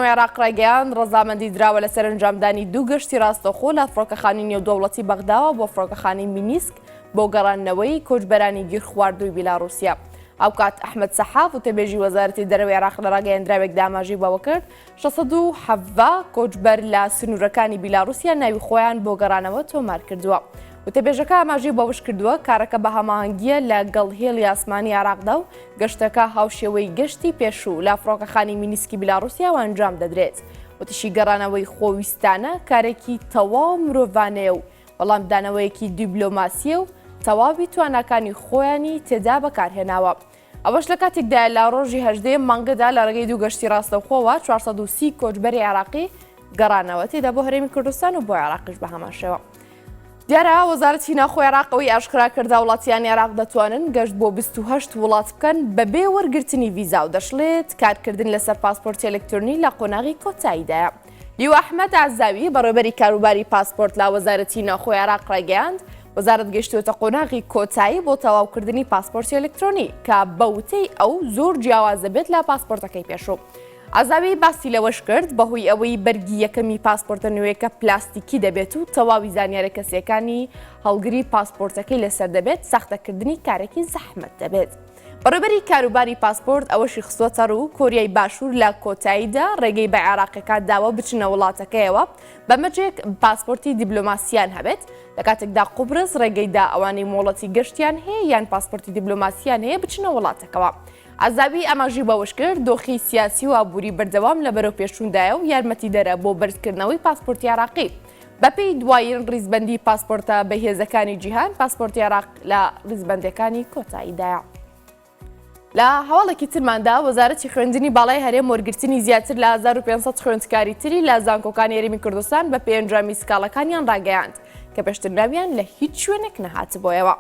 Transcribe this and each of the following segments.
ڕۆژنەوەی عێراق ڕایگەیاند ڕەزامەندی دراوە لە سەرنجامدانی دوو گەشتی ڕاستەوخۆ لە فڕۆکەخانی نێودەوڵەتی بەغداوە بۆ فڕۆکەخانی مینیسک بۆ گەڕانەوەی کۆچبەرانی گیرخواردووی بیلاڕوسیا. ئەو کات ئەحمەد سەحاف وتەبێژی وەزارەتی دەرەوەی عێراق لە ڕاگەیاندراوێک داماژی بەوە کرد 670 کۆچبەر لە سنوورەکانی بیلاڕوسیا ناوی خۆیان بۆ گەڕانەوە تۆمار کردووە. وتەبێژەکە ئاماژەی بەوش کردووە کارەکە بە هەماهەنگیە لەگەڵ هێڵی ئاسمانی عێراقدا و گەشتەکە هاوشێوەی گەشتی پێشوو لە فڕۆکەخانی مینیسکی بیلاڕوسیا و ئەنجام دەدرێت. وتیشی گەڕانەوەی خۆویستانە کارێکی تەواو مرۆڤانەیە و وەڵامدانەوەیەکی دیبلۆماسیە و تەواوی تواناکانی خۆیانی تێدا بەکارهێناوە. ئەوەش لە کاتێکدا لە ڕۆژی 18 مانگەدا لە ڕێگەی دوو گەشتی ڕاستەوخۆوە 430 کۆچبەری عێراقی گەڕانەوە تێدا بۆ هەرێمی کوردستان و بۆ عێراقیش بە هەمان شێوە. دیارە وەزارەتی ناوخۆی عێراقەوەی ئاشکرا کردا وڵاتیانی عێراق دەتوانن گەشت بۆ 28 وڵات بکەن بەبێ وەرگرتنی ڤیزا و دەشڵێت کارکردن لەسەر پاسپۆرتی ئەلکترۆنی لە قۆناغی کۆتاییدایە. لیو ئەحمەد عەزاوی بەڕێوەبەری کاروباری پاسپۆرت لە وەزارەتی ناوخۆی عێراق ڕایگەیاند وەزارەت گەشتووەتە قۆناغی کۆتایی بۆ تەواوکردنی پاسپۆرتی ئەلکترۆنی کە بەوتەی ئەو زۆر جیاوازە بێت لە پاسپۆرتەکەی پێشوو. عەزاوی باسی لەوەش کرد بەهۆی ئەوەی بەرگی یەکەمی پاسپۆرتە نوێیەکە پلاستیکی دەبێت و تەواوی زانیارە کەسیەکانی هەڵگری پاسپۆرتەکەی لەسەر دەبێت سەختەکردنی کارێکی زەحمەت دەبێت. بەڕێوەبەری کاروباری پاسپۆرت ئەوەشی خستووەتە ڕوو کۆریای باشوور لە کۆتاییدا ڕێگەی بە عێراقیەکان داوە بچنە وڵاتەکەیەوە بەمەجێک پاسپۆرتی دیبلۆماسیان هەبێت لە کاتێکدا قوبرس ڕێگەیدا ئەوانەی مۆڵەتی گەشتیان هەیە یان پاسپۆرتی دیبلۆماسیان هەیە بچنە وڵاتەکەەوە. عەزاوی ئەماژی بەوش کرد دۆخی سیاسی و ئابووری بەردەوام لە بەرەو پێشوندایە و یارمەتی دەرە بۆ بەرزکردنەوەی پاسپۆرتی عێراقی. بەپێی دوایین ڕیزبەندی پاسپۆرتە بەهێزەکانی جیهان پاسپۆرتی عێراق لە ڕیزبەندەکانی کۆتاییدایە. لە هەواڵێکی ترماندا وەزارەتی خوێندنی باڵای هەرێم وەرگرتنی زیاتر لە 1500 خوێندکاری تری لە زانکۆکانی هەرێمی کوردستان بە پێنجامی سکاڵەکانیان ڕاگەیاند کە پێشترراویان لە هیچ شوێنێک نەهاتبۆیەوە.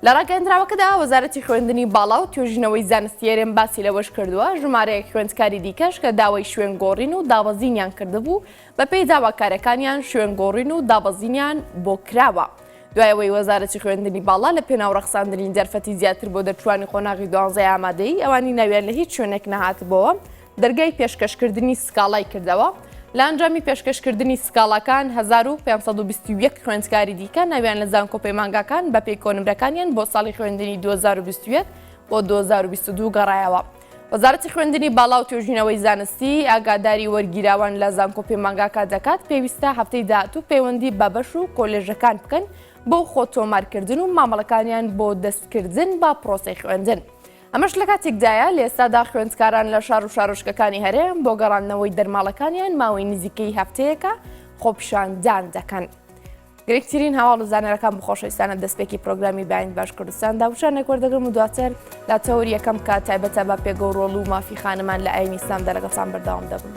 لە ڕاگەیاندراوەکەدا وەزارەتی خوێندنی باڵا و توێژینەوەی زانستی هەرێم باسی لەوەش کردووە ژمارەیەک خوێندکاری دیکەش کە داوای شوێنگۆڕین و دابەزینیان کردبوو بەپێی داواکارەکانیان شوێنگۆڕین و دابەزینیان بۆ کراوە. دوایەوەی وەزارەتی خوێندنی باڵا لە پێناو ڕەخساندنی دەرفەتی زیاتر بۆ دەرچوانی قۆناغی 12 ئامادەی ئەوانی ناویان لە هیچ شوێنێک نەهاتبەوە دەرگای پێشکەشکردنی سکاڵای کردەوە. لە ئەنجامی پێشکەشکردنی سکاڵەکان 1521 خوێندکاری دیکە ناویان لە زانکۆ پەیمانگاکان بەپێی کۆنمرەکانیان بۆ ساڵی خوێندنی 2021 بۆ 2022 گەڕایەوە. وەزارەتی خوێندنی باڵا و توێژینەوەی زانستی ئاگاداری وەرگیراوان لە زانکۆ پەیمانگاکە دەکات پێویستە هەفتەی داهاتوو پەیوەندی بە بەش و کۆلێژەکان بکەن بۆ خۆتۆمارکردن و مامەڵەکانیان بۆ دەستکردن با پرۆسەی خوێندن. ئەمەش لە کاتێکدایە لە ئێستادا خوێندکاران لە شار و شارۆچکەکانی هەرێم بۆ گەڕاندنەوەی دەرماڵەکانیان ماوەی نزیکەی هەفتەیەکە خۆپیشاندان دەکەن. گرنگترین هەواڵ و زانەرەکان بخۆشەویستانە دەستپێکی پرۆگرامی باین باش کوردستاندا وشانێک وەردەگرم و دواتر لە تەوری یەکەم کات تایبەتە بە پێگەوڕۆڵ و مافی خانمان لە ئاینی ئیسلامدا لەگەڵتان بەردەوام دەبن.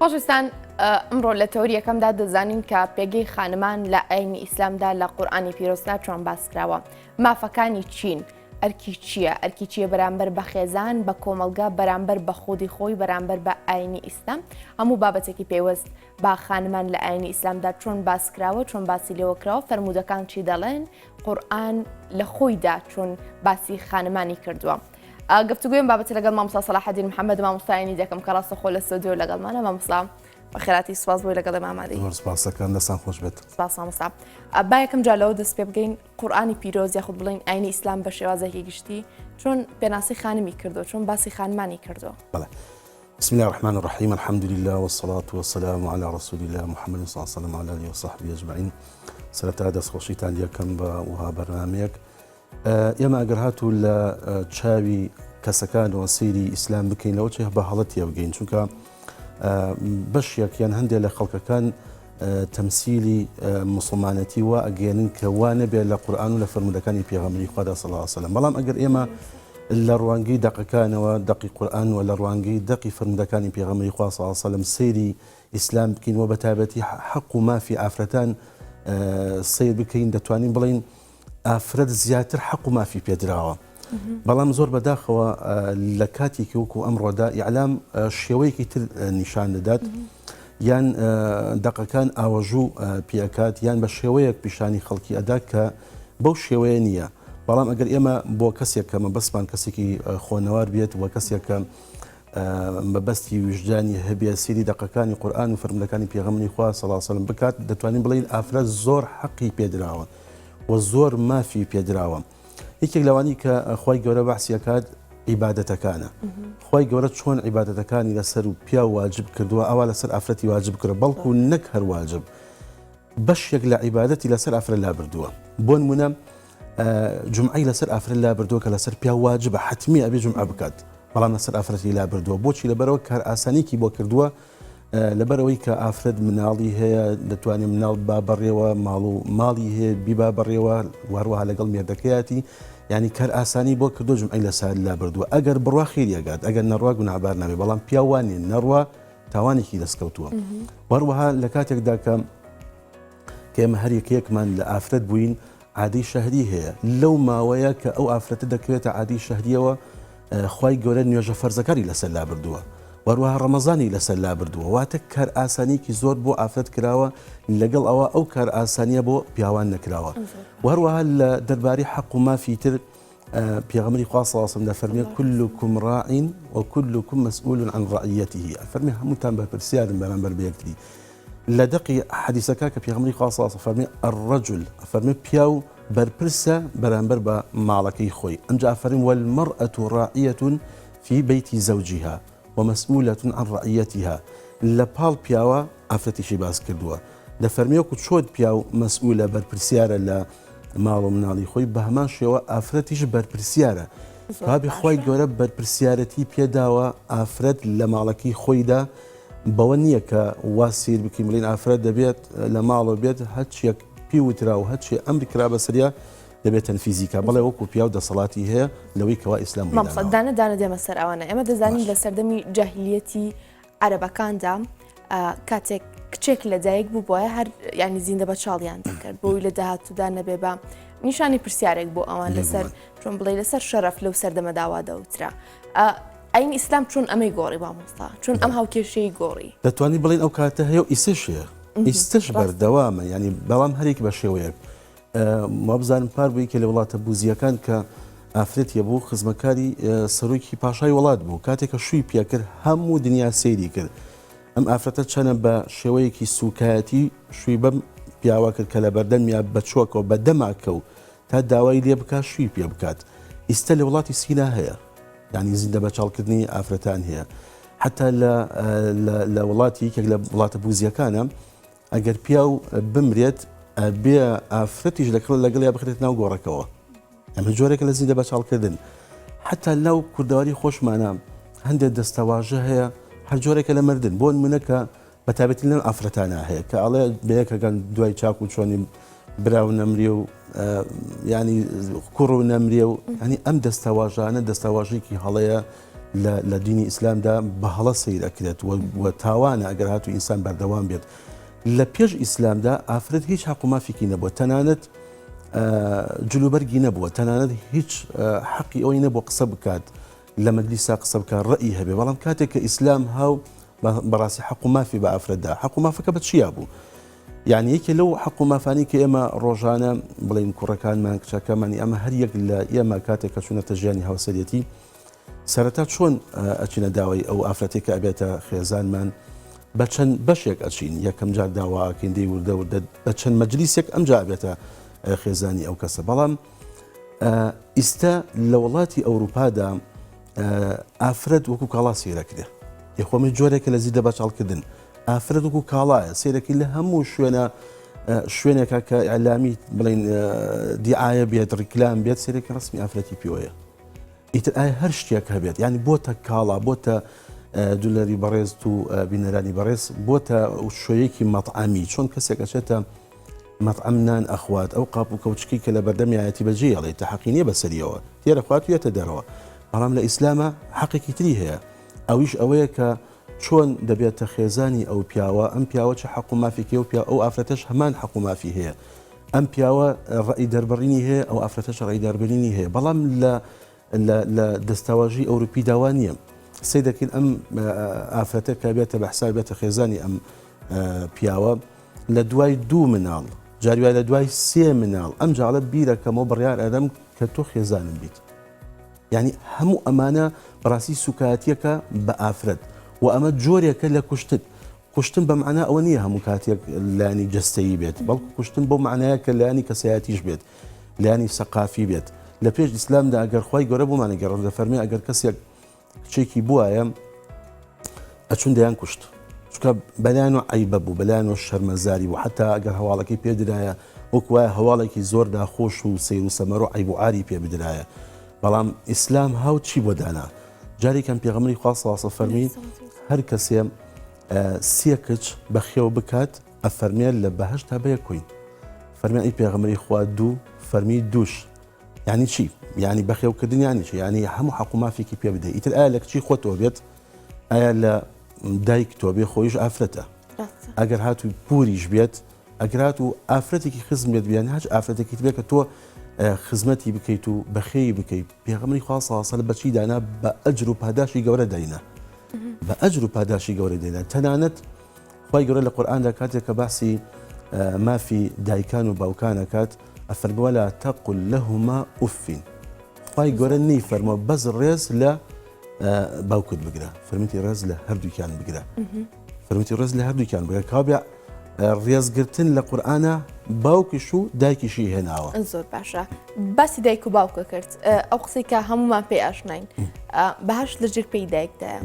خۆشویستان ئەمڕۆ لە تەوریەکەمدا دەزانین کە پێگەی خانمان لە ئاینی ئیسلامدا لە قورئانی پیرۆزدا چۆن باسکراوە. مافەکانی چین ئەرکی چییە؟ ئەرکی چییە بەرامبەر بە خێزان بە کۆمەلگا بەرامبەر بە خودی خۆی بەرامبەر بە ئاینی ئیسلام هەموو بابەتێکی پێوەست با خانمان لە ئاینی ئیسلامدا چۆن باسکراوە چۆن باسی لێوەکراوە فەرمودەکان چی دەڵێن قورئان لە خۆیدا چۆن باسی خانمانی کردووە. گفتوگویم بابەتی لەگەڵ مامۆستا سەلاحەدین محەممەد مامۆستایانی دەکەم کە ڕاستە خۆ لە ستۆدیۆ لەگەڵمانە مامۆستا بەخێراتی سوپاس بۆی لەگەڵ ئامادەی. سپاسەکان دەستان خۆش بێت. سپاس مامۆستا. با یەکەم جا لەوە دەست پێ بگەین قورئانی پیرۆز یاخود بڵین ئاینی ئیسلام بە شێوازێکی گشتی چۆن پێناسی خانمی کردو چۆن باسی خانمانی کردو. بەڵێ. بسم الله الرحمن الرحيم الحمد لله والصلاة والسلام على رسول الله محمد صلى الله عليه وسلم وعلى آله وصحبه أجمعين. سرەتا دەستخۆشیتان یەکەم بە وها بەرنامەیەک. ئێمە ئەگەر هاتوو لە چاوی کەسەکانەوە سەیری ئیسلام بکەین لەوە چێ بە هەڵەتیە بگەین چونکە بەشێکیان هەندێک لە خەڵکەکان تەمسیلی موسڵمانەتی وا ئەگەێنن کە وا نەبێت لە قورئان و لە فەرمودەکانی پێغەمبەری خوادا صلی الله علیه وسلم. بەڵام ئەگەر ئێمە لە ڕوانگەی دەقەکانەوە دەقی قورئان و لە ڕوانگەی دەقی فەرمودەکانی پێغەمبەری خوا صلی الله علیه وسلم سەیری ئیسلام بکەین و بەتایبەتی حەق و مافی ئافرەتان سیر بکەین دەتوانین بڵین ئافرەت زیاتر حەق و مافی پێدراوە. بەڵام زۆر بەداخەوە لە کاتێکی وەکو ئەمڕۆدا ئیعلام شێوەیەکی تر نیشان دەدات یان دەقەکان ئاوەژوو پێکات یان بە شێوەیەک پیشانی خەڵکی ئەدا کە بەو شێوەیە نییە. بەڵام ئەگەر ئێمە بۆ کەسێک کە مەبەستمان کەسێکی خۆنەوار بێت و کەسێک کە مەبەستی وجدانی هەبێ سەیری دەقەکانی قورئان و فەرمودەکانی پێغەمبەری خوا صلی الله علیه وسلم بکات دەتوانین بڵین ئافرەت زۆر حەقی پێدراوە و زۆر مافی پێدراوە. یەکێک لەوانی کە خوای گەورە بەحسی ئەکات عیبادەتەکانە. خوای گەورە چۆن عیبادەتەکانی لەسەر و پیا واجب کردووە ئەوا لەسەر ئافرەتی واجب کردە بەڵکو نەک هەر واجب بەشێک لە عیبادەتی لەسەر ئافرەت لا بردووە. بۆ نمونە جومعەی لەسەر ئافرەت لا بردووە کە لەسەر پیا واجبە حتمی ئەبێ جومعە بکات بەڵام لەسەر ئافرەتی لا بردووە. بۆچی؟ لەبەرەوە کار ئاسانیکی بۆ کردووە لەبەرەوەی کە ئافرەت مناڵی هەیە دەتوانێت مناڵ با بەڕێوە ماڵ و ماڵی هەیە بیبا بەڕێوە وهروەها لەگەڵ مێردەکەیەتی یعنی کار ئاسانی بۆ کردو جومعەی لەسەر لا بردووە. ئەگەر بڕوا خێریەگات ئەگەر نەڕوا گوناهبار نابێت بەڵام پیاوانی نەڕوا تاوانێکی دەستکەوتووە. وهروەها لە کاتێکدا کە ئێمە هەر یەکێکمان لە ئافرەت بووین عادی شەهری هەیە لەو ماوەیە کە ئەو ئافرەتە دەکرێتە عادی شەهریەوە خوای گەورە نوێژە فەرزەکانی لەسەر لا بردووە وەروەها ڕەمەزانی لەسەر لا بردووە. واتە کار ئاسانیکی زۆر بۆ ئافرەت کراوە لەگەڵ ئەوە ئەو کار ئاسانیە بۆ پیاوان نەکراوە. وهروەها لە دەربارەی حەق و مافی تر پێغەمبەری خوا صلی الله علیه وسلم دەفەرمێ كلكم راع وكلكم مسؤول عن رعيته. فەرمێ هەمووتان بەرپرسیارن بەرامبەر بە یەکتری. لە دەقی حەدیثەکە کە پێغەمبەری خوا صلی الله علیه وسلم فەرمێ الرجل فەرمێ پیاو بەرپرسە بەرامبەر بە ماڵەکەی خۆی. ئەمجا فەرمێ والمرأة راعية في بيت زوجها ومسؤولة عن رعيتها. لە پاڵ پیاوە ئافرەتیشی باس کردووە دەفەرمێوەکو چۆن پیاو مەسئولە بەرپرسیارە لە ماڵ و مناڵی خۆی بە هەمان شێوە ئافرەتیش بەرپرسیارە. بابی خوای گەورە بەرپرسیارەتی پێداوە ئافرەت لە ماڵەکەی خۆیدا بەوە نییە کە وا سیر بکەین بڵین ئافرەت دەبێت لە ماڵەوە بێت هەرچیەک پێی وترا و هەرچی ئەمری کرا بەسەریا دەبێت تەنفیزیکە بەڵێ وەکو پیا و دەسەڵاتی هەیە لەوەی کەوا ئیسلام دانە دانە دێمە سەر ئەوانە. ئێمە دەزانین لە سەردەمی جاهیلیەتی عەرەبەکاندا کاتێک کچێک لە دایک بوو بۆیە هەر ینی زیندە بە چاڵیان دەکرد بۆی لە داهاتوودا نەبێ بە نیشانی پرسیارێک بۆ ئەوان لەسەر چۆن بڵێ لەسەر شەرەف لەو سەردەمەداوا دەوترا. ئاین ئیسلام چۆن ئەمەی گۆڕی مامۆستا چۆن ئەم هاوکێشەی گۆڕی دەتوانی بڵین ئەو کاتە هەیە و ئیسشەیە ئیستش بەردەوامە ینی بەڵام هەرێک بە شێوەیەک. مابزانم پار بووی کە لە وڵاتە بوزیەکان کە ئافرەتیە بوو خزمەکاری سەرۆکی پاشای وڵات بوو کاتێکە شووی پێکرد هەموو دنیا سەیری کرد. ئەم ئافرەتە چەنە بە شێوەیەکی سوکایەتی شووی بەم پیاوە کرد کە لە بەردەمیان بەچۆکەوە بە دەماکەوت تا داوای لێ بکات شووی پێ بکات. ئیستا لە وڵاتی سینا هەیە ینی زیندە بە چاڵکردنی ئافرەتان هەیە. حتا لە وڵاتی یەکێک لە وڵاتە بوزیەکانە ئەگەر پیاو بمرێت بێ ئافرەتیش لەگەڵ یا بخرێت ناو گۆڕەکەەوە. ئەمە جۆرێکە لە زیندە بە چاڵکردن. حتا لەو کوردەواری خۆشمانە هەندێک دەستەواژە هەیە هەر جۆرێکە لە مردن بۆ نمونەکە بەتابەتی لەم ئافرەتانە هەیە کە ئەڵێ بەیەکەکەن دوای چاک و چۆنی براو نەمرێ و ینی کوڕ و نەمرێ و ینی ئەم دەستەواژانە دەستەواژێکی هەڵەیە لە دینی ئیسلامدا بەهەڵە سیر ئەکرێت و تاوانە ئەگەر هاتوو ئینسان بەردەوام بێت. لە پێش ئیسلامدا ئافرەت هیچ حەق و مافێکی نەبووە، تەنانەت جلوبەرگی نەبووە، تەنانەت هیچ حەقی ئەوەی نەبووە قسە بکات لە مەجلیسا قسە بکات ڕەئی هەبێ. بەڵام کاتێک کە ئیسلام هاو بەڕاستی حەق و مافی بە ئافرەتدا، حەق و مافەکە بە چیا بوو؟ یعنی یەکێ لەو حەق و مافانی کە ئێمە ڕۆژانە بڵین کوڕەکانمان کچەکەمانی ئەمە هەر یەک لە ئێمە کاتێک کە چوونەتە ژیانی هاوسەرەتی سەرەتا چۆن ئەچینە داوای ئەو ئافرەتێک کە ئەبێتە خێزانمان بە چەند بەشێک ئەچین، یەکەم جار داواکەین دەی وردە وردە بە چەند مەجلیسێک ئەمجا ئەبێتە خێزانی ئەو کەسە. بەڵام ئیستا لە وڵاتی ئەوروپادا ئافرەت وەکو کاڵا سیرەکرێ، یەخۆمی جۆرێکە لە زیدە بەچاڵکردن، ئافرەت وەکو کاڵایە سیرەکی لە هەموو شوێنێکە کە ئەلامی بڵین دیعاە بێت ڕیکلام بێت سیرێکی ڕسمی ئافرەتی پێوەیە. ئیتر ئایا هەر شتێک هەبێت، ینی بۆتە کاڵا، بۆتە دولەری بەڕێز و بینەرانی بەڕێز، بۆتە شوەیەکی مەطعامی، چۆن کەسێک ئەچێتە مەطعەمنان ئەخوات ئەو قاپ و کەوچکی کە لە بەردەمیایەتی بەجێ ئەڵێ تەحەقی نییە بەسەریەوە تێرە خوات و یەتە دەرەوە. بەڵام لە ئیسلامە حەقێکی تری هەیە، ئەویش ئەوەیە کە چۆن دەبێتە خێزانی ئەو پیاوە، ئەم پیاوە چه حەق و مافێکی و ئەو ئافرەتەش هەمان حەق و مافی هەیە، ئەم پیاوە ڕەئی دەربڕینی هەیە ئەو ئافرەتەش ڕەئی دەربڕینی هەیە. بەڵام لە دەستاواژی ئەوروپی داوا نییە، سەی دەکەین ئەم ئافرەتە کە بێتە بە حساب بێتە خێزانی ئەم پیاوە لە دوای 2 مناڵ، جاریوای لە دوای 3 مناڵ ئەم جاڵە بیرەکەمەوە بڕیار ئەدەم کە تۆ خێزانم بیت. یعنی هەموو ئەمانە بەڕاستی سوکاتیەکە بە ئافرەت و ئەمە جۆرێکە لە کوشتن بە معنە ئەوە نییە هەموو کاتێک لانی جەستەیی بێت، بەڵکو کوشتن بۆ معنایە کە لایانی کەسایەتیش بێت، لایانی سەقافی بێت. لە پێش ئیسلامدا ئەگەر خوای گەورە بۆمانە گەڕێت لە فەرمی ئەگەر کەسێک کچێکی بووایە ئەچون دەیان کوشت، چونکە بەلایەن و عەیبە بوو، بەلایەن و شەرمەزاری بوو، حتا ئەگەر هەواڵەکەی پێ درایە وەکو وایە هەواڵێکی زۆر داخۆش و سەیر و سەمەر و عەیب و عاری پێ بدرایە. بەڵام ئیسلام هاو چی بۆ دانا؟ جارێکم پێغەمبەری خوا صلی الله علیه و فەرمی هەر کەسێ 3 کچ بەخێو بکات ئەفەرمێت لە بەهەشتا بە یەکوین. فەرمیان ئەی پێغەمبەری خوا 2 فەرمی 2ش یعنی چی؟ یعنی بەخێوکردن یعنی چی؟ یعنی هەموو حەق و مافێکی پێ بدەیت. ئیتر ئایا لە کچی خۆتەوە بێت، ئایا لە دایک تۆ بێ خۆیش ئافرەتە، ئەگەر هاتوو پوریش بێت، ئەگەر هاتوو ئافرەتێکی خزم بێت بیان هەچ ئافرەتێکی بێت کە تۆ خزمەتی بکەیت و بەخێی بکەیت. پێغەمبەری خوا صلی الله علیه و سلم بەچی دانا؟ بە ئەجر و پاداشی گەورە داینە، بە ئەجر و پاداشی گەورە داینە. تەنانەت خوای گەورە لە قورئاندا کاتێک کە باسی مافی دایکان و باوکان ئەکات ئەفەرمێ وەلا تەقل لەهما ئوفین. خوای گەورە نەیفەرمێ بەس ڕێز لە باوکت بگرە، فەرمیتی ڕێز لە هەردووکیان بگرە، فەرمیتی ڕێز لە هەردووکیان بگرە. کابێ ڕێزگرتن لە قورئانە باوکیش و دایکیشی هێناوە. زۆر باشە. باسی دایک و باوکە کرد، ئەو قسەی کە هەمومان پێی ئاشناین، بەهەش لە ژێر پێی دایکدایە.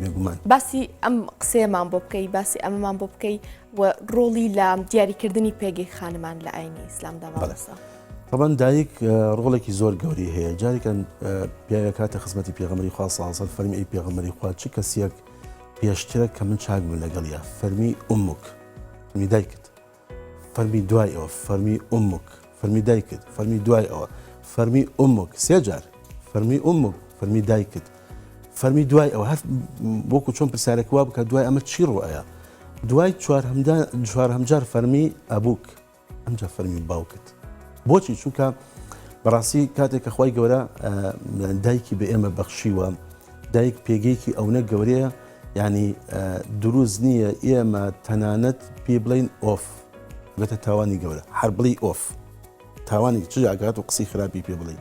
باسی ئەم قسەیەمان بۆ بکەی، باسی ئەمەمان بۆ بکەی و ڕۆڵی لە دیاریکردنی پێگەی خانمان لە ئاینی ئیسلامدا ماڵەسە. طبعا دایک ڕۆڵێکی زۆر گەوری هەیە. جارێکان پیاوێ کاتە خزمەتی پێغەمبەری خوا صلی الله علیه و سلم فەرمی ئەی پێغەمبەری خوا چ کەسێک پێشترە کە من چاک بووم لەگەڵیە؟ فەرمی ئومک، فەرمی دایکت، فەرمی دوای ئەوە، فەرمی ئومک، فەرمی دایکت، فەرمی دوای ئەوە، فەرمی ئومک، 3 جار فەرمی ئومک، فەرمی دایکت، فەرمی دوای ئەوە، هەر وەکو چۆن پرسیارێک وا بکە دوای ئەمە چی ڕوایە؟ دوای 4 جار فەرمی ئەبووک، ئەمجا فەرمی باوکت. بۆچی؟ چونکە بەڕاستی کاتێک کە خوای گەورە دایکی بە ئێمە بەخشیوە، دایک پێگەیەکی ئەوەنە گەورەیە، یعنی دروست نییە ئێمە تەنانەت پێ بڵین ئۆف بێتە تاوانی گەورە، هەر بڵی ئۆف تاوانی چ ئەگات و قسەی خراپی پێ بڵێ،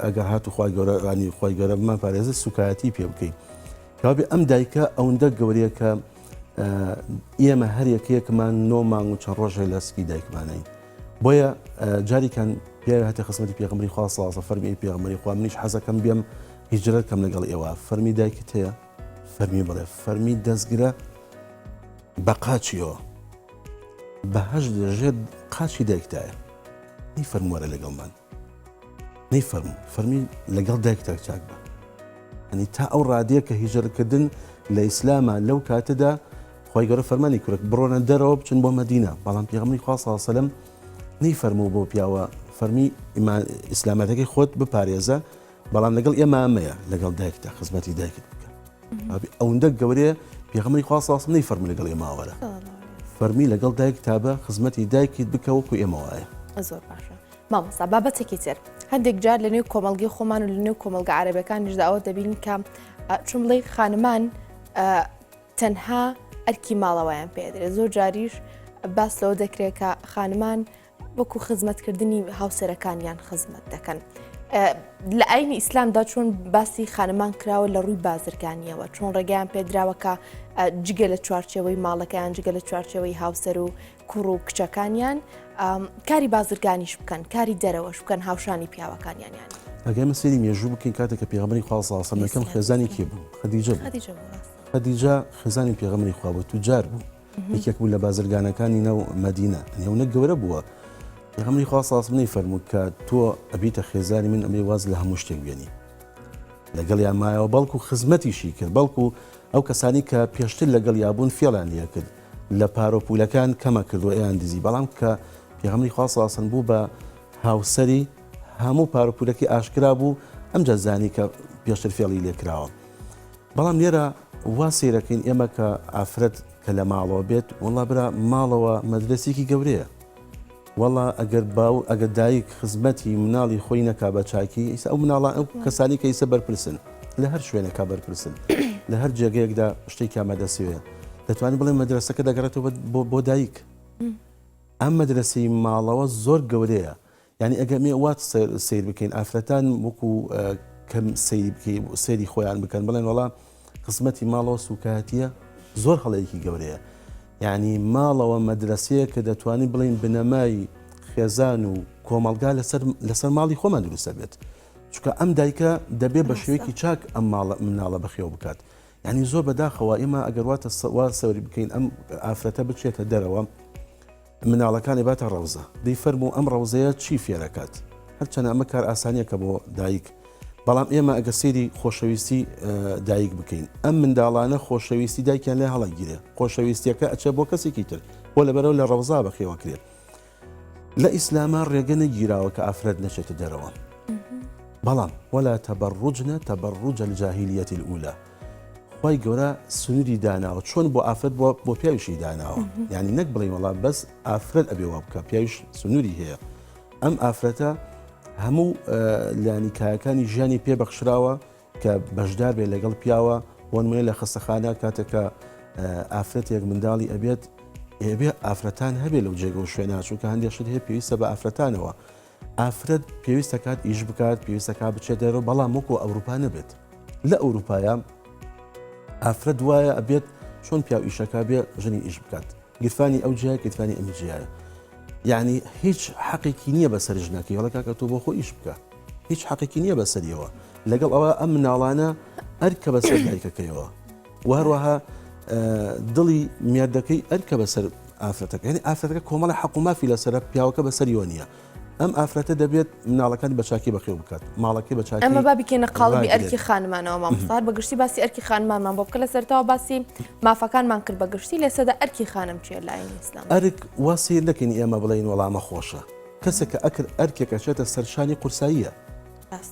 ئەگەر هات و خوای گەورە ڕانی خوای گەورە بمان پارێزە سوکایەتی پێ بکەیت. کابێ ئەم دایکە ئەوەندە گەورەیە کە ئێمە هەر یەکەیەکمان 9 مانگ و چەند ڕۆژێ لە سکی دایکمانین. بۆیە جاریکان پیاوێ هاتە خزمەتی پێغەمبەری خوا صلی الله علیه و سلم فەرمی ئەی پێغەمبەری خوا منیش حەزەکەم بێم هیجرەت کەم لەگەڵ ئێوە. فەرمی دایکت هەیە؟ فەرمی بڵێ. فەرمی دەستگرە بە قاچیەوە، بەهەشت دەژێت قاچی دایکتایە، نەی فەرمو وەرە لەگەڵمان، نەی فەرمی لەگەڵ دایکتا چاک بە. ئەنی تا ئەو ڕادەیە کە هیجرەتکردن لە ئیسلامە لەو کاتەدا خوای گەورە فەرمانی کورد بڕۆنە دەرەوە بچن بۆ مەدینە، بەڵام پێغەمبەری خوا صلی الله علیه و سلم نەیفەرموو بۆ پیاوە فەرمی ئیسلامەتەکەی خۆت بپارێزە، بەڵام لەگەڵ ئێمە ئەمەیە، لەگەڵ دایکتا خزمەتی دایکت بکە. ئەوەندە گەورەیە پێغەمبەری خوا صلی الله علیه و سلم نەیفەرمووی لەگەڵ ئێمەوەرە فەرمی لەگەڵ دایک تابە خزمەتی دایکیت بکە وەکو ئێمە وایە. زۆر باشە مامۆستا بابەتێکی تر هەندێک جار لە نێو کۆمەڵگەی خۆمان و لە نێو کۆمەلگە عەرەبیەکانیشدا ئەوە دەبین کە چون بڵێ خانمان تەنها ئەرکی ماڵەوەیان پێدرێت زۆر جاریش باس لەوە دەکرێت کە خانمان وەکو خزمەتکردنی هاوسەرەکانیان خزمەت دەکەن. لە ئاینی ئیسلامدا چۆن باسی خانمان کراوە لە ڕووی بازرگانیەوە چۆن ڕێگەیان پێدراوە کە جگە لە چوارچێوەی ماڵەکەیان جگە لە چوارچێوەی هاوسەر و کوڕ و کچەکانیان کاری بازرگانیش بکەن کاری دەرەوەش بکەن هاوشانی پیاوەکانیان یانی ئەگەر مەسەری مێژوو بکەین کاتێک کە پێغەمبەری خوا صلی الله علیه و سلم یەکەم خێزانی کێ بوو؟ خەدیجە خێزانی پێغەمبەری خوا بوو توجار بوو یەکێک بوو لە بازرگانەکانی ناو مەدینە نێونە گەورە بووە. پێغەمبەری خوا صلی الله علیه و سلم نەیفەرموو کە تۆ ئەبیتە خێزانی من ئەمێ واز لە هەموو شتێک بێنی لەگەڵیان مایەوە بەڵکو خزمەتیشی کرد بەڵکو ئەو کەسانی کە پێشتر لەگەڵ یابوون فێڵیان لێ کرد لە پارۆپولەکان کەمە کردو ئەیان دزی بەڵام کە پێغەمبەری خوا صلی الله علیه و سلم بوو بە هاوسەری هەموو پارۆپولەکەی ئاشکرا بوو ئەمجا زانی کە پێشتر فێڵی لێ کراوە. بەڵام لێرە وا سیرەکەین ئێمە کە ئافرەت کە لە ماڵەوە بێت وەڵا برا ماڵەوە مەدرسێکی گەورەیە وەڵا ئەگەر دایک خزمەتی مناڵی خۆی نەکا بە چاکی ئیسا ئەو مناڵە ئەو کەسانی کە ئیسە بەرپرسن لە هەر شوێنێکا بەرپرسن لە هەر جێگەیەکدا شتێکی ئامادەسوێ دەتوانین بڵێن مەدرسەکە دەگەڕێتەوە بۆ دایک. ئەم مەدرسەی ماڵەوە زۆر گەورەیە یعنی ئەگەر مێ وات سیر بکەین ئافرەتان وەکو کەم سەیری خۆیان بکەن بڵێن وەڵا خزمەتی ماڵەوە سوکاتیە زۆر هەڵەیەکی گەورەیە یعنی ماڵەوە مەدرسەیە کە دەتوانین بڵین بنەمای خێزان و کۆمەلگا لەسەر ماڵی خۆمان دروستە بێت چونکە ئەم دایکە دەبێ بە شێوەیەکی چاک ئەم مناڵە بەخێو بکات. یعنی زۆر بەداخەوە ئێمە ئەگەر واتە سەوری بکەین ئەم ئافرەتە بچێتە دەرەوە مناڵەکانی باتە ڕەوزە دەی فەرموو ئەم ڕەوزەیە چی فێرەکات هەرچەنە ئەمە کار ئاسانیەکە بۆ دایک بەڵام ئێمە ئەگە سێری خۆشەویستی دایک بکەین ئەم منداڵانە خۆشەویستی دایکیان لێ هەڵەگیرێ خۆشەویستیەکە ئەچێ بۆ کەسێکی تر بۆ لەبەرەوە لە ڕەوزا بەخێوەکرێت. لە ئیسلاما ڕێگە نەگیراوە کە ئافرەت نەچێتە دەرەوە بەڵام ولا تەبەڕوجنە تەبەڕوج الجاهلیەة الأولى خی گەورە سنووری داناوە چۆن بۆ ئافرەت بۆ پیاویشی داناوە یعنی نەک بڵێ وەڵام بەس ئافرەت ئەبێ وا بکە پیاویش سنووری هەیە ئەم ئافرەتە هەموو لانیکایەکانی ژیانی پێبەخشراوە کە بەشدار بێ لەگەڵ پیاوە بۆ نمونە لە خستەخانە کاتێکە ئافرەتێک منداڵی ئەبێت ئێبێ ئافرەتان هەبێ لەو جێگە و شوێنە چونکە هەندێک شت هەیە پێویستە بە ئافرەتانەوە ئافرەت پێویستە کات ئیش بکات پێویستەکە بچێت دەرەوە بەڵام وەکو ئەوروپا نەبێت لە ئەوروپایە ئافرەت وایە ئەبێت چۆن پیاو ئیشەکە بێ ژنی ئیش بکات گرفانی ئەو جیایە گرفانی ئەمی جیایە یعنی هیچ حەقێکی نییە بەسەر ژنەکەی وەڵا کاکە تۆ بۆ خۆ ئیش بکە هیچ حەقێکی نییە بەسەریەوە لەگەڵ ئەوە ئەم مناڵانە ئەرکە بەسەر دایکەکەیەوە و هەروەها دڵی میادەکەی ئەرکە بەسەر ئافرەتەکە یعنی ئافرەتەکە کۆمەڵە حەق و مافی لەسەر پیاوەکە بەسەریەوە نییە ئەم ئافرەتە دەبێت مناڵەکانی بەچاکی بەخێو بکات ماڵەکەی بەچاکی ئەمە بابیکەینە قاڵبی ئەرکی خانمانەوە مامۆستا بەگشتی باسی ئەرکی خانمانمان بۆ بکە لەسەرتەوە باسی مافەکانمان کرد بەگشتی لێسەدا ئەرکی خانم چیە لە ئاینی ئیسلام ئەرک وا سیر نەکەین ئێمە بڵێین وەڵامە خۆشە کەسێک کە ئەکرد ئەرکێکە چێتە سەرشانی قورساییە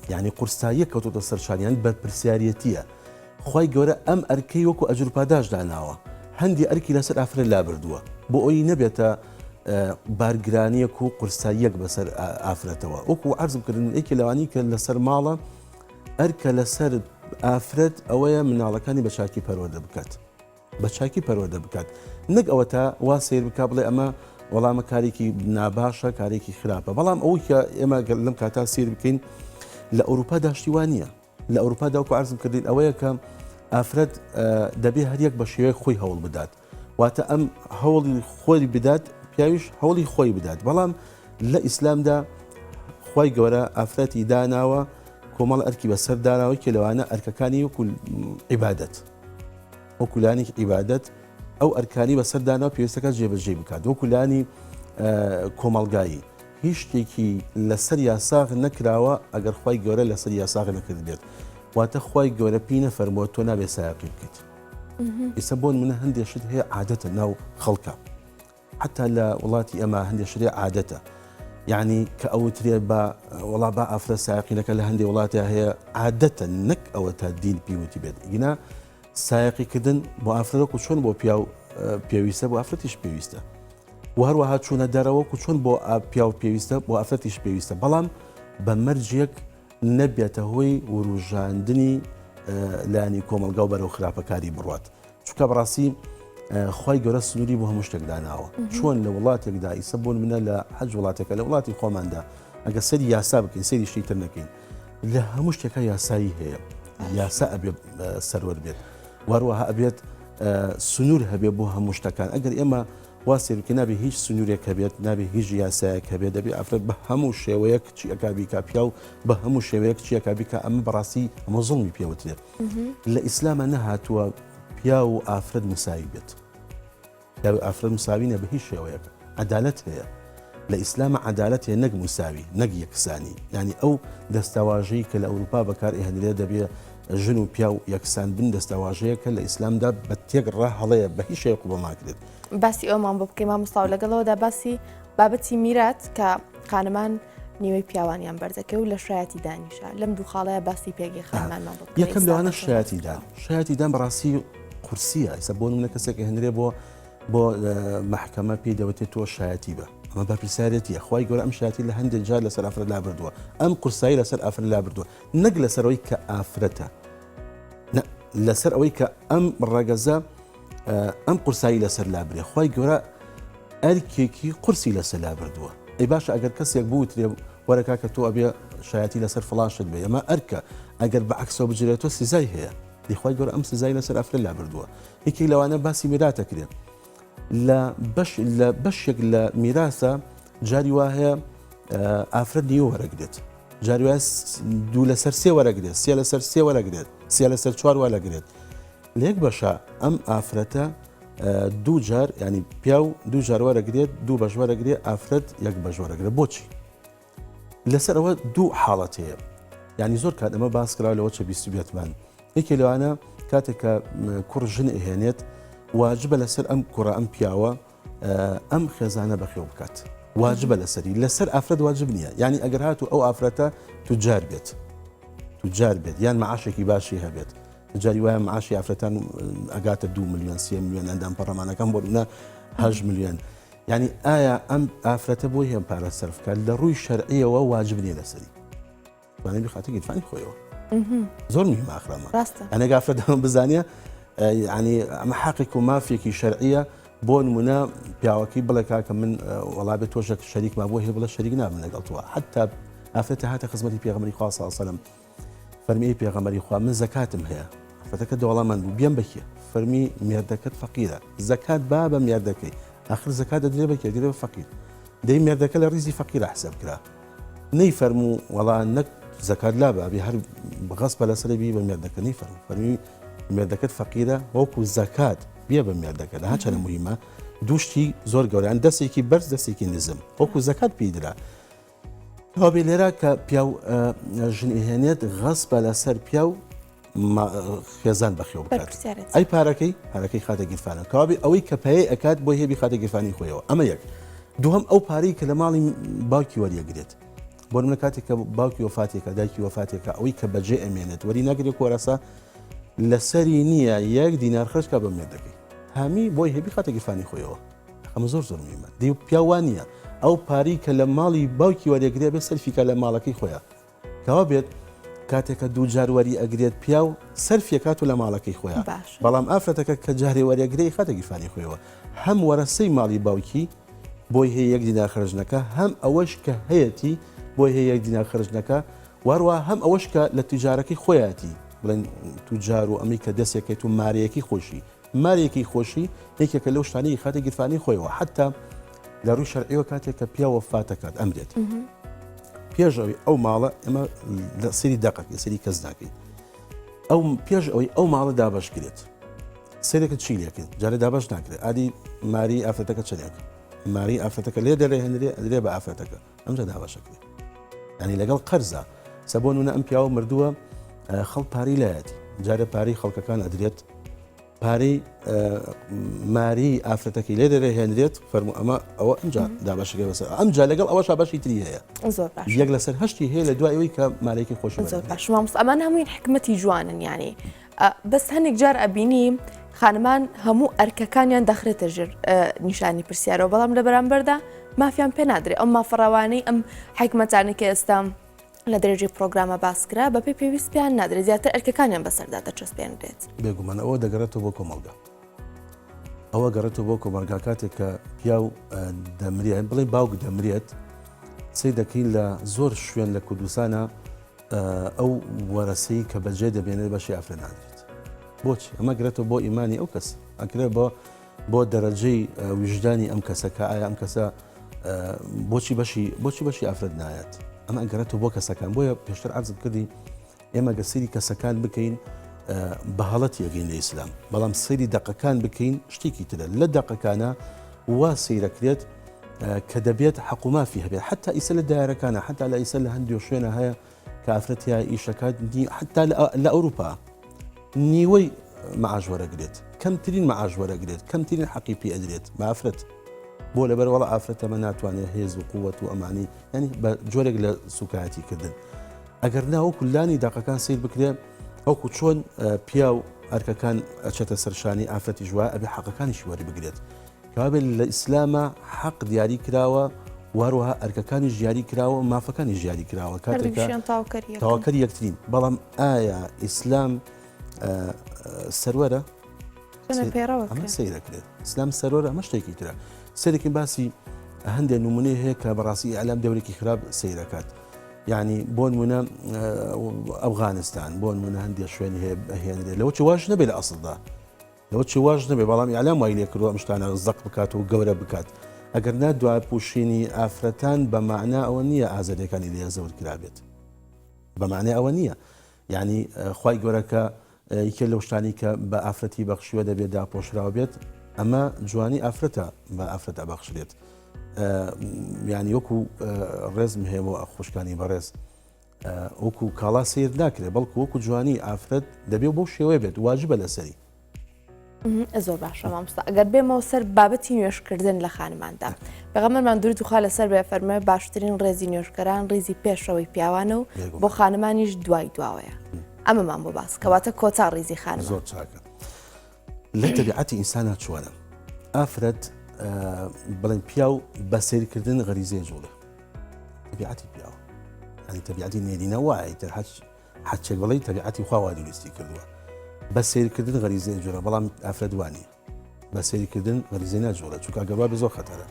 یعنی قورساییە کەوتۆتە سەرشانیان بەرپرسیارەتیە خی گەورە ئەم ئەرکەی وەکو ئەجر پاداش داناوە هەندی ئەرکی لەسەر ئافرەت لابردووە بۆ ئەوی نەبێتە بارگرانیەک و قورساییەک بەسەر ئافرەتەوە وەکو عەرز بکردن ئەیکی لەوانی کە لەسەر ماڵە ئەرکە لەسەر ئافرەت ئەوەیە مناڵەکانی بەچاکی پەروەردە بکات بەچاکی پەروەردە بکات نەک ئەوە تا وا سیر بک بڵێ ئەمە وەڵامە کارێکی ناباشە کارێکی خراپە بەڵام ئەوەی کە ئێمە لەم کاتا سیر بکەین لە ئەوروپا داشتیوانە لە ئەوروپا داوکو عەرزم کردین ئەوەیە کە ئافرەت دەبێ هەریەک بە شێوەیە خۆی هەوڵ بدات واتە ئەم هەوڵی خۆی بدات پیاویش هەوڵی خۆی بدات بەڵام لە ئیسلامدا خی گەورە ئافرەتی داناوە کۆمەڵ ئەرکی بەسەر داناوەی کە لەوانە ئەرکەکانی وەکو عیبادەت وەکولانی عیبادەت ئەو ئەرکانی بەسەر داناوە پێویستەکە جێبەجێ بکات وەکولانی کۆمەڵگایی هیچ شتێکی لەسەر یاساغ نەکراوە ئەگەر خی گەورە لەسەر یاساغ نەکرد بێت واتە خی گەورە پێی نەفەرمووە تۆ نابێ سایقی بکەیت ئێستا بۆن منە هەندێک شت هەیە عادەتە ناو خەڵکە حتى لە وڵاتی ئەمە هەندێک شتێ عادەتە یعنی کە ئەوترێ بە وڵا با ئافرە سایقینەکە لە هەندێک وڵاتە هەیە عادەتە نەک ئەوە تا دین پیوتی بێت گینا سایقیکردن بۆ ئافرەتەوەکو چۆن بۆ پیا و پێویستە بۆ ئافرەتیش پێویستە و هەروەها چوونە دەرەوەکو چۆن بۆ پیا و پێویستە بۆ ئافرەتیش پێویستە بەڵام بە مەرجێک نەبێتە هۆی وروژاندنی لانی کۆمەلگا و بەرەو خراپەکاری بڕات چونکە بەڕاستی خی گەورە سنووری بۆ هەموو شتێک داناوە چۆن لە وڵاتێکدا ئیسە بۆن منە لە حەج وڵاتێکە لە وڵاتی خۆماندا ئەگە سەری یاسا بکەین سەری شتی تر نەکەین لە هەموو شتێکە یاسایی هەیە یاسا ئەبێ سەروەر بێت وەروەها ئەبێت سنوور هەبێ بۆ هەموو شتەکان ئەگەر ئێمە وا سێرکە نابێ هیچ سنوورێک هەبێت نابێ هیچ یاسایەک هەبێت دەبێ ئافرەت بە هەموو شێوەیەک چیەکە بیکا پیا و بە هەموو شێوەیەک چیەکە بیکە ئەمە بەڕاستی ئەمە زوڵمی پێوترێت لە ئیسلامە نەهاتووە پیا و ئافرەت مساوی بێت ئافرەت مساوینە بە هیچ شێوەیەک عەدالەت هەیە لە ئیسلامە عەدالەت هەیە نەک مساوی نەک یەکسانی یعنی ئەو دەستەواژەی کە لە ئەوروپا بەکار ئێهێنرێت دەبێ ژن و پیا و یەکسان بن دەستەواژەیە کە لە ئیسلامدا بە تێکڕا هەڵەیە بە هیچ شێوەیەک بەماکرێت باسی ئەومان بۆ بکەین مامۆستا لەگەڵەوەدا باسی بابەتی میرات کە خانمان نیوەی پیاوانیان بەردەکەی و لە شایەتی دانیشە لەم دوو خاڵەیە باسی پێگەی خانمانمان بۆ یەکەم لەوانە شایەتیدان بەڕاستی قورسیە ئیسا بۆ منە کەسێک هێنرێ بۆ محکەمە پێی دەوتێت تۆ شایەتی بە ئەمە بەپرسیارەتیە خی گەورە ئەم شایەتی لە هەندێک جار لەسەر ئافرەت لا بردووە ئەم قورسایی لەسەر ئافرەت لا بردووە نەک لەسەرەوەی کە ئافرەتە لەسەر ئەوەی کە ئەم ڕەگەزە ئەم قورسایی لەسەر لابرێ خی گەورە ئەرکێکی قورسی لەسەر لا بردووە ئەی باشە ئەگەر کەسێک بوترێ وەرەکا کە تۆ ئەبێ شایەتی لەسەر فڵاشت بێ ئەمە ئەرکە ئەگەر بە عکسەوە بجرێتەوە سزای هەیە دیخوای گەورە ئەم سزای لەسەر ئافرەت لا بردووە یەکێک لەوانە باسی میراتەکرێت لە بەشێک لە میراسە جاری وا هەیە ئافرەت نیوە وەرەگرێت جاری وایە دوو لەسەر سێ وەرەگرێت سێ لەسەر سێ وەرەگرێت سێ لەسەر چوار وەرەگرێت لە یەک بەشە ئەم ئافرەتە دوو جار ینی پیا و دوو جار وەرەگرێت دوو بەش وەرەگرێت ئافرەت یەک بەش وەرەگرێت بۆچی لەسەر ئەوە دوو حاڵەت هەیە ینی زۆر کات ئەمە باس کرا لەوە چە بیست بێتمان یەکێ لەوانە کاتێک کە کوڕ ژن ئەهێنێت واجبە لەسەر ئەم کوڕە ئەم پیاوە ئەم خێزانە بەخێو بکات واجبە لەسەری لەسەر ئافرەت واجب نییە ینی ئەگەر هاتو ئەو ئافرەتە توجار بێت یان معاشێکی باشی هەبێت جاری وایە معاشی ئافرەتان ئەگاتە 2 ملیۆن 3 ملیۆن ئەندام پەڕەمانەکان بۆ لونە 8 ملیۆن ینی ئایا ئەم ئافرەتە بۆی هێم پارە سەرفکات لە ڕووی شەرعیەوە واجب نییە لەسەری وانەبی خاتە گیرفانی خۆیەوە زۆر مهم ئاخرەمە ئەنە ئافرەتەوە بزانێ ینی ئەمە حەقێک و مافێکی شەرعیە بۆ نمونە پیاوەکەی بڵێ کاکە من وەڵا بێت تۆشێک شەریک ما بۆ هێ بڵە شەریک نابن لەگەڵ تۆ حتا ئافرەتە هاتە خزمەتی پێغەمبەری خوا صلی الله علیه و سلم فەرمی پێغەمبەری خوا من زەکاتم هەیە ئافرەتەکە دەوڵەمەند بوو بێم بەکێ فەرمی مێردەکەت فەقیرە زەکات با بە مێردەکەی آخر زەکات دەدرێ بەکێ دەدرێ بە فەقیر دەی مێردەکە لە ڕیزی فەقیرە حساب کرا نەی فەرموو وەڵا نەک زەکات لا بە هەر بەغەسب لەسەر بی بە مێردەکە نەی فەرمی مێردەکەت فەقیرە وەکو زەکات بێ بە مێردەکە لە هاچەنە مهمە دووشتی زۆر گەوریان دەستێکی بەرز دەستێکی نزم وەکو زەکات پێیدرا هەوابێ لێرە کە پیا و ژن ئێهێنێت غەسبە لەسەر پیا و خێزان بەخێو بکات ئەی پارەکەی خاتە گیرفانە کەوابێ ئەوەی کە پەیە ئەکات بۆ هێبی خاتە گیرفانی خۆیەوە ئەمە یەک دووەم ئەو پارەی کە لە ماڵی باوکی وەریەگرێت بۆ منە کاتێک کە باوکی وەفاتێکە دایکی وەفاتێکە ئەوەی کە بەجێ ئەمێنێت وەری ناگرێت کۆرەسا لەسەری نییە 1 دینار خرجکە بە مێردەکەی هەمی بۆی هێبی خاتە گیرفانی خۆیەوە ئەمە زۆر میمە دی پیاوان نییە ئەو پاری کە لە ماڵی باوکی وەریەگرێ بێ سەرفیکە لە ماڵەکەی خۆیە کەوا بێت کاتێکە دوو جار وەری ئەگرێت پیا و سەرفیەکات و لە ماڵەکەی خۆیان بەڵام ئافرەتەکە کە جارێ وەریەگرەی خاتە گیرفانی خۆیەوە هەم وەرەسەی ماڵی باوکی بۆی هەیە 1 دینار خرجنەکە هەم ئەوەش کە هەیەی بۆی هەیە 1 دینار خرجنەکە وەروە هەم ئەوەش کە لە تیجارەکەی خۆیاتی بڵێن توجار و ئەمی کە دەستێکێت و مارێکی خۆشی یەکێکە لەو شتانەی خاتە گیرفانی خۆیەوە حتا لە ڕووی شەرعیەوە کاتێک کە پیا وەفاتەکات ئەمرێت پێشەوەی ئەو ماڵە ئەمە لە سەری دەقەکەی سەری کەس ناکەی ئەو پێش ئەوەی ئەو ماڵە دابەشکرێت سەرێکت چی لێکرد جارێ دابەش ناکرێت ئادی ماری ئافرەتەکە چەندێک ماری ئافرەتەکە لێ دەڕێهێنرێ ئەدرێ بە ئافرەتەکە ئەمجا دابەشەکرێت ینی لەگەڵ قەرزە سەبۆنونە ئەم پیاوە مردووە خەڵ پاری لایەتی جارە پاری خەڵکەکان ئەدرێت پارەی ماری ئافرەتەکەی لێ دەرەهێنرێت فەرموو ئەمە ئەوە ئەمجا دابەشەکەی بەسەر ئەمجا لەگەڵ ئەوەش بەشی تری هەیە یەک لەسەر هەشتی هەیە لە دوای ئەوەی کە مالێکی خۆش ئەمان هەمووی حکمەتی جوانن ینی بەس هەندێک جار ئەبینی خانمان هەموو ئەرکەکانیان دەخرێتە ژێر نیشانی پرسیارەوە بەڵام لە بەرامبەردا مافیان پێ نادرێت ئەم مافەڕەوانەی ئەم حکمەتانی کە ئێستا لە درێژی پرۆگرامە باسکرا بەپێی پێویست پێیان نادرێت زیاتر ئەرکەکانیان بەسەردا دەچەسپێنرێت بێگومان ئەوە دەگەڕێتەوە بۆ کۆمەلگا ئەوە گەڕێتەوە بۆ کۆمەلگا کاتێک کە پیا و دەمرێت بڵێ باوک دەمرێت سێ دەکەین لە زۆر شوێن لە کوردستانە ئەو وەرەسەی کە بەجێ دەبێنێت بەشی ئافرەت نادرێت بۆچی ئەمە گرێتەوە بۆ ئیمانی ئەو کەس ئەکرێت بۆ دەرەجەی وجدانی ئەم کەسەکە ئایا ئەم کەسە بۆچی بەشی ئافرەت نایەت ئەمە ئەگەڕێتەوە بۆ کەسەکان بۆیە پێشتر عەرزم کردی ئێمە گەسەری کەسەکان بکەین بە هەڵەتی ئەگەین لە ئیسلام بەڵام سەیری دەقەکان بکەین شتێکی ترە لە دەقەکانە وا سەیرەکرێت کە دەبێت حقومافی هەبێت حتا ئیسە لە دایرەکانە حتا لە ئیسە لە هەندێک شوێنە هەیە کە ئافرەتیا ئیشەکات حتا لە ئەوروپا نیوەی مەعاش وەرەگرێت کەمترین مەعاش وەرەگرێت کەمترین حەقی پێ ئەدرێت بە ئافرەت بۆ لەبەر وەڵا ئافرەتەمە ناتوانێت هێز و قووەت و ئەمانی ینی بە جۆرێک لە سوکایەتی کردن ئەگەر ناوەکو لانی داقەکان سیر بکرێت ئەوکو چۆن پیا و ئەرکەکان ئەچێتە سەرشانی ئافرەتی ژوای ئەبێ حەقەکانیشی وەری بگرێت کەوابێت لە ئیسلامە حەق دیاری کراوە واروها ئەرکەکانی ژیاری کراوە و مافەکانی ژیاری کراوە کاتێکە تاواکەری یەکترین بەڵام ئایا ئیسلام سەروەرە ئەمە سەیرەکرێت ئیسلام سەرۆرە ئەمە شتێکی ترە سەرێکی باسی هەندێک نمونەی هەیە کە بەڕاستی ئەلام دەورێکی خراپ سەیرەکات یعنی بۆ نمونە ئەفغانستان بۆ نمونە هەندێک شوێنی هەیە هێنرێت لەوە چ واش نەبێت لە ئەسڵدا لەوە چی واش نەبێت بەڵام ئەلام وای لێ کردووە ئەم شتانە زەق بکات و گەورە بکات ئەگەر نا دوای پوشینی ئافرەتان بە معنە ئەوە نییە ئازادەکانی لێ زەور کرابێت بە معنە ئەوە نییە یعنی خوای گەورەکە یەکێ لەو شتانی کە بە ئافرەتی بەخشوە دەبێت داپۆشراوە بێت ئەمە جوانی ئافرەتە بە ئافرەت ئەبەخشرێت یعنی وەکو ڕێزم هەیە بۆ خوشکانی بەڕێز وەکو کاڵا سیر ناکرێت بەڵکو وەکو جوانی ئافرەت دەبێت بۆ شێوەیە بێت واجبە لەسەری زۆر باشە مامۆستا ئەگەر بێمەوە سەر بابەتی نوێشکردن لە خانماندا پێغەمبەرمان دوورود و خوا لەسەر بێ فەرمێ باشترین ڕێزی نوێشکەران ڕێزی پێشەوەی پیاوانە و بۆ خانمانیش دوای دواوەیە ئەمەمان بۆ باس کەواتە کۆتا ڕێزی خانمان زۆر چاکە لە تەبیعەتی ئینسانە چۆنە ئافرەت بڵێن پیا و بە سیرکردن غەریزەیە جوڵە تەبیعەتی پیاوە ینی تەبیعەتی نێرینە وایە تر حەچێک بڵێ تەبیعەتی خوا وا دروستی کردووە بە سیرکردن غەریزەیە جوڵە بەڵام ئافرەت وانە بە سیرکردن غەریزەی ناجوڵە چونکە ئەگەر بە زۆر خەتەرە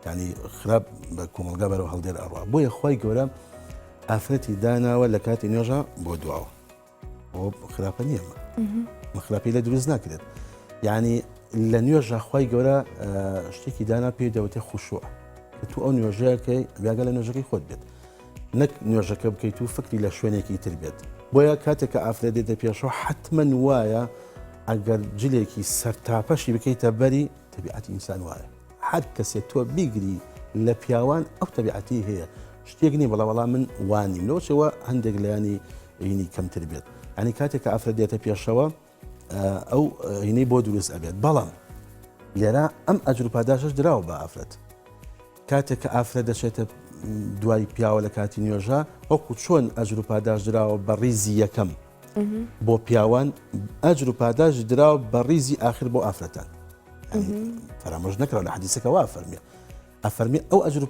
ینی خراپ بە کۆمەلگا بەرەوە هەڵدێر ئەڕوا بۆیە خوای گەورە ئافرەتی داناوە لە کاتی نوێژە بۆ دواوە بۆ خراپە نییە مەخراپی لە دروست ناکرێت یعنی لە نوێژە خوای گەورە شتێکی دانا پێ دەوتێ خوشوع کە تو ئەو نوێژەکەی بیاگە لە نوێژەکەی خۆت بێت نەک نوێژەکە بکەیت و فکری لە شوێنێکی تر بێت بۆیە کاتێک کە ئافرەت دێتە پێشەوە حتمەن وایە ئەگەر جلێکی سەرتاپەشی بکەیتە بەری تەبیعەتی ئینسان وایە هەر کەسێک تۆ بیگری لە پیاوان ئەو تەبیعەتی هەیە شتێک نیە بەڵام من وانیم لەوەچەوە هەندێک لایانی هینی کەمتر بێت ینی کاتێک کە ئافرەت دێتە پێشەوە ئەو هینەی بۆ دروست ئەبێت بەڵام لێرە ئەم ئەجر و پاداشش دراوە بە ئافرەت کاتێک کە ئافرەت دەچێتە دوای پیاوە لە کاتی نوێژە وەکو چۆن ئەجر و پاداش دراوە بە ڕیزی یەکەم بۆ پیاوان ئەجر و پاداش دراوە بە ڕیزی ئاخر بۆ ئافرەتان فەرامۆژ نەکراوە لە حەدیسەکە وا ئەفەرمێ ئەو ئەجر و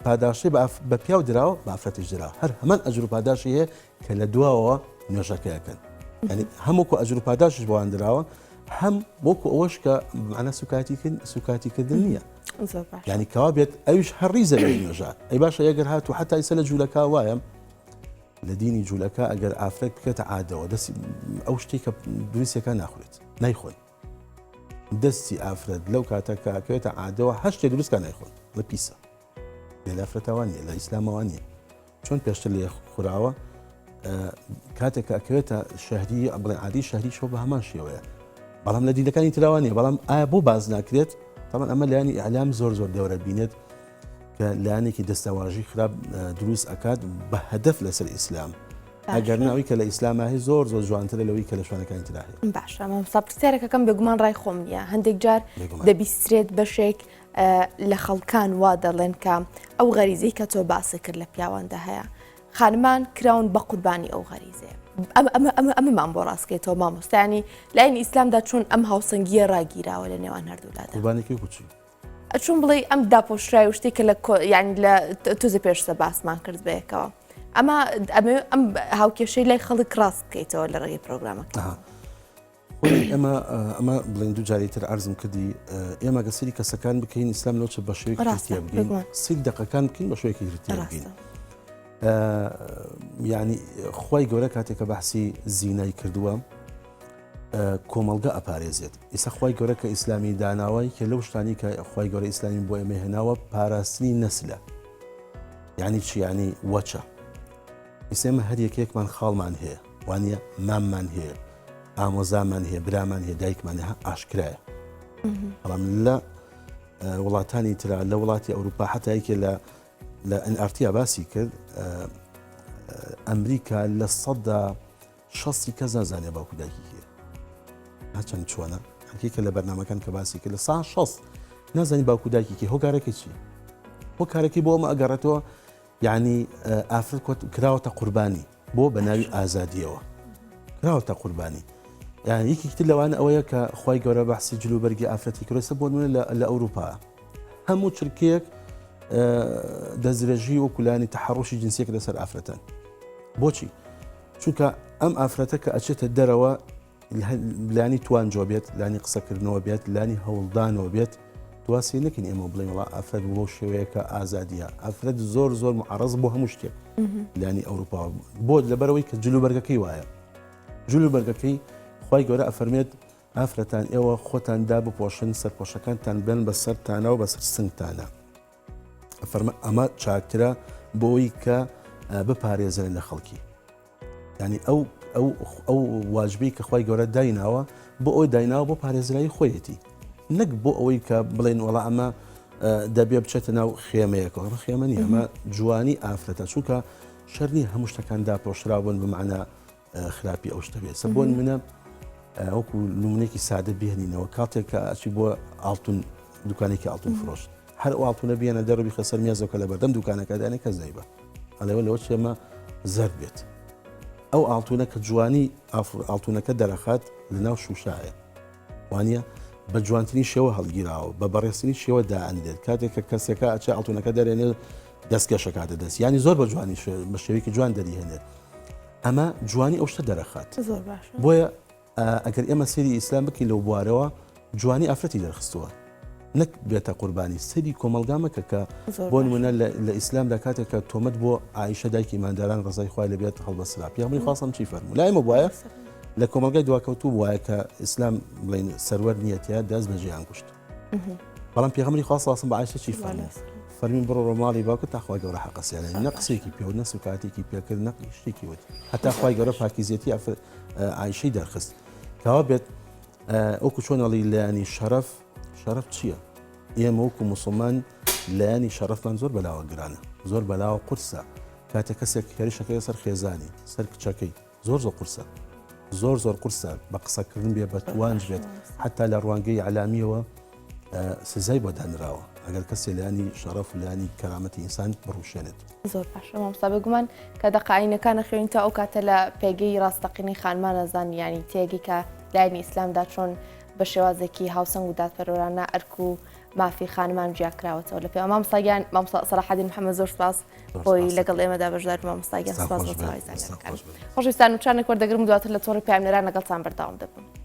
پاداشەی بە پیاو دراوە بە ئافرەتیش دراوە هەر هەمان ئەجر و پاداشی هەیە کە لە دواوەوە نوێژەکەیەکەن ینی هەمووکو ئەجر و پاداشش بۆیان دراوە هەم وەکو ئەوەش کە معنە سوکاتیکردن نییە ینی کەوا بێت ئەویش هەر ڕیزە لە نوێژە ئەی باشە ئەگەر هاتوو حتا ئیسە لە جوولەکە وایە لە دینی جوولەکە ئەگەر ئافرەت بکێتە عادەوە دەستی ئەو شتێک کە دروستەکە ناخورێت نایخۆن دەستی ئافرەت لەو کاتەکە ئەکەوێتە عادەوە هەر شتێک دروستکە نایخۆن لە پیسە لە ئافرەتەوە نیە لە ئیسلامەوە نیە چۆن پێشتر لێ خوراوە کاتێک کە ئەکەوێتە شەهری بڵێن عادی شەهری شۆ بە هەمان شێوەیە بەڵام لە دینەکانی تراوە نیە بەڵام ئایا بۆ باز ناکرێت تەمان ئەمە لایانی ئەعلام زۆر دەورە بینێت کە لایەنێکی دەستەواژی خراپ دروست ئەکات بە هەدەف لەسەر ئیسلام ئەگەر ناوی کە لە ئیسلاما هەیە زۆر جوانترە لەوەی کە لە شوێنەکانی ترا هەیە باشە مامۆستا پرسیارێکەکەم بێگومان ڕای خۆم نییە هەندێک جار دەبیسترێت بەشێک لە خەڵکان وا دەڵێن کە ئەو غەریزەی کە تۆ باسی کرد لە پیاواندا هەیە خانمان کراون بە قوربانی ئەو غەریزەیە. ئەمەمان بۆ ڕاستکەیتەوە مامۆستایانی لایەنی ئیسلامدا چۆن ئەم هاوسەنگیە ڕاگیراوە لە نێوان هەردوولادا. قوربانێکی کوچی چون بڵێ ئەم داپۆشرای و شتێکە ینی لە تۆزە پێشتە باسمان کرد بەیەکەوە. ئەمە ئەم هاوکێشەی لای خەڵک ڕاست بکەیتەوە لە ڕێگەی پرۆگرامەکە. ئەمە بڵێن دوو جارێتتر ئەرزم کردی ئێمە گەسەری کەسەکان بکەین ئیسلام لەوچە بە شێوەیەکی گرتیا بگەین سی دقەکان بکەین بە شوەیەکی گرتیا بگەین. یعنی خی گەورە کاتێکە بەحسی زینای کردووە کۆمەلگە ئەپارێزێت. ئیسا خی گەورە کە ئیسلامی داناوای کە لەو شتانی کە خی گەورە ئیسلامی بۆ ئێمە هێناوە پاراستنی نەسلە. یعنی چی ینی وەچە. ئیسێمە هەر یەکێکمان خاڵمان هەیە وانە ماممان هەیە ئامۆزامان هەیە برامان هەیە دایکمان ئاشکرایە. بەڵام لە وڵاتانی تررا لە وڵاتی ئەوروپا حتایکە لە NRT باسی کرد ئەمریکا لە 160 کەس نازانێ باوکو دایکی هەیە. هەچەند چۆنە هەرکێکە لە بەرنامەکان کە باسی کرد لە 160 نازانی باوکو دایکیکی هۆکارەکە چی؟ هۆکارەکەی بۆ ئەمە ئەگەڕێتەوە یعنی ئافرەت کراوەتە قوربانی بۆ بە ناوی ئازادیەوە کراوەتە قوربانی. یعنی یەکێکتر لەوانە ئەوەیە کە خی گەورە بەحسی جلوبەرگی ئافرەتی کرۆسە بۆ منە لە ئەوروپا هەموو چرکەیەک دەزرێژی وەکولانی تەحڕۆشی جنسیەک لەسەر ئافرەتەن. بۆچی؟ چونکە ئەم ئافرەتە کە ئەچێتە دەرەوە لانی توانجۆ بێت لانی قسەکردنەوە بێت لانی هەوڵدانەوە بێت دواسی نەکەین ئێمە بڵێن وڵا ئافرەت بۆ شێوەیەکە ئازادیە ئافرەت زۆر معڕز بۆ هەموو شتێک لانی ئەوروپا بۆ لەبەرەوەی کە جلوبەرگەکەی وایە جلوبەرگەکەی خی گەورە ئەفەرمێت ئافرەتان ئێوە خۆتاندا بپۆشن سەرپۆشەکانتان بێن بە سەرتانە و بەسەر سنگتانە. ئەمە چاکترە بۆی کە بپارێزن لە خەڵکی. ینی ئەو واژبی کە خی گەورە دایناوە بۆ ئەوی دایناوە بۆ پارێزرایی خۆیەتی نەک بۆ ئەوەی کە بڵێن وڵا ئەمە دەبێ بچێتە ناو خێمەیەکەوە خێمە نیە ئەمە جوانی ئافرەتە چونکە شەرنی هەموو شتەکان داپۆشراون بمانە خراپی ئەو شتە بێت بۆن منە وەکو نمونێکی سادە بهێنینەوە کاتێک کە ئەچی بۆ ئاڵتون دوکانێکی ئاڵتون فرۆشت هەر ئاڵتونە بێنە دەڕبی خەسەر میازەکە لە بەردەم دوکانەکەدانێک کە زەیبە ئەلەوە لەوە چێمە زەرد بێت ئەو ئاڵتونە کە جوانی ئاڵتونەکە دەرەخات لە ناو شوشایە وانە بە جوانترین شێوە هەڵگیراوە بە بەڕێستنی شێوە دائەندێت کاتێک کە کەسێکە ئەچە ئاڵتونەکە دەرێنێ دەستکەشەکاتە دەست ینی زۆر بە جوانی بە شێوەیەکی جوان دەریهێنێت ئەمە جوانی ئەو شتە دەرەخات بۆیە ئەگەر ئێمە سەیری ئیسلام بکەین لەو بوارەوە جوانی ئافرەتی دەرخستووە نەک بێتە قوربانی سەری کۆمەلگامەکە کە بۆ نمونە لە ئیسلامدا کاتێک کە تۆمەت بۆ عایشە دایکی ماداران ڕزای خوای لە بێت هەڵبەسرا پیامبەری خواستم چی فەرموو لای ئێمە وایە لە کۆمەلگای دواکەوتوو وایە کە ئیسلام بڵین سەروەر نیەتە دەست بە ژیان کوشت بەڵام پێغەمبەری خوا سڵاسم بە عایشە چی فەرموو فەرمین بڕۆ ڕۆماڵی باوکە تا خوای گەورە حەقەسیانە نە قسێکی پێ و نە سوکاتێکی پێکرد نە شتێکی وت هەتا خوای گەورە پاکیزەتی عایشەی دەرخست کەوا بێت ئەوکو چۆنەڵی لایانی شەرەف چییە؟ ئێمە وەکو موسڵمان لایانی شەرەفمان زۆر بەلاوە گرانە زۆر بەلاوە قورسە کاتێک کەسێک کەریشەکەی سەر خێزانی سەر کچەکەی زۆر قورسە زۆر قورسە بە قسەکردن بێ بە توانج بێت حتا لە ڕوانگەی علامیەوە سزای بۆ دانراوە ئەگەر کەسێ لایانی شەرەف و لایانی کەرامەتی ئینسان بڕوشێنێت زۆر باش مامۆستا بگومان کە دەقاینەکانە خوێن تا ئەو کاتە لە پێگەی ڕاستەقینی خانمانەزان ینی تێگی کە لایانی ئیسلامدا چۆن بە شێوازێکی هاوسەنگ و دادپەروەرانە ئەرک و مافی خانمان جیاکراوەتەوە لە پێ مامۆستاگیان مامۆستا سەلاحەدین محەممەد زۆر سپاس بۆی لەگەڵ ئێمەدا بەشدار مامۆستاگیان سپاس بۆ تەواوی زانیاریەکان خۆشەویستان و چانێک وەردەگرم دواتر لە تۆڕی پامنێران لەگەڵتان بەردەوام دەبم